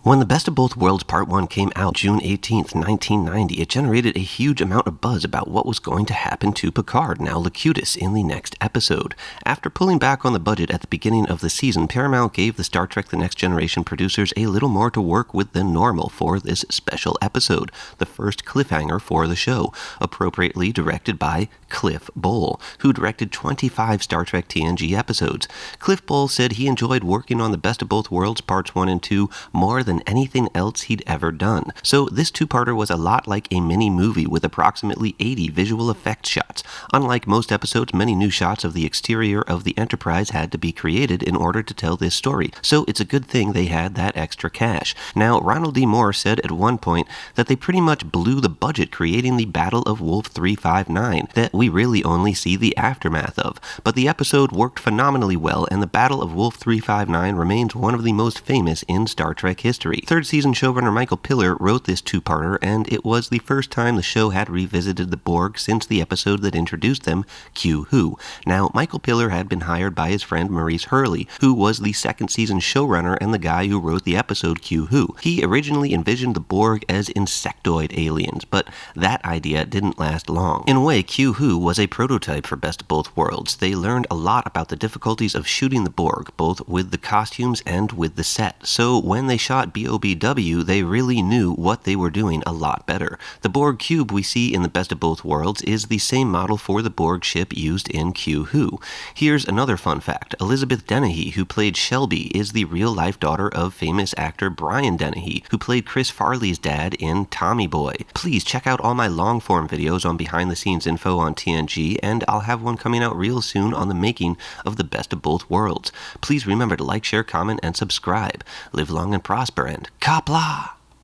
When The Best of Both Worlds Part 1 came out June 18th, 1990, it generated a huge amount of buzz about what was going to happen to Picard, now Locutus, in the next episode. After pulling back on the budget at the beginning of the season, Paramount gave the Star Trek The Next Generation producers a little more to work with than normal for this special episode, the first cliffhanger for the show, appropriately directed by Cliff Bole, who directed 25 Star Trek TNG episodes. Cliff Bole said he enjoyed working on The Best of Both Worlds Parts 1 and 2 more than anything else he'd ever done. So this two-parter was a lot like a mini-movie with approximately 80 visual effects shots. Unlike most episodes, many new shots of the exterior of the Enterprise had to be created in order to tell this story, so it's a good thing they had that extra cash. Now, Ronald D. Moore said at one point that they pretty much blew the budget creating the Battle of Wolf 359, that we really only see the aftermath of. But the episode worked phenomenally well, and the Battle of Wolf 359 remains one of the most famous in Star Trek history. Third season showrunner Michael Piller wrote this two-parter, and it was the first time the show had revisited the Borg since the episode that introduced them, Q Who. Now, Michael Piller had been hired by his friend Maurice Hurley, who was the second season showrunner and the guy who wrote the episode Q Who. He originally envisioned the Borg as insectoid aliens, but that idea didn't last long. In a way, Q Who was a prototype for Best of Both Worlds. They learned a lot about the difficulties of shooting the Borg, both with the costumes and with the set. So when they shot BOBW, they really knew what they were doing a lot better. The Borg cube we see in The Best of Both Worlds is the same model for the Borg ship used in Q Who. Here's another fun fact. Elizabeth Dennehy, who played Shelby, is the real-life daughter of famous actor Brian Dennehy, who played Chris Farley's dad in Tommy Boy. Please check out all my long-form videos on behind-the-scenes info on TNG, and I'll have one coming out real soon on the making of The Best of Both Worlds. Please remember to like, share, comment, and subscribe. Live long and prosper, and Qapla'!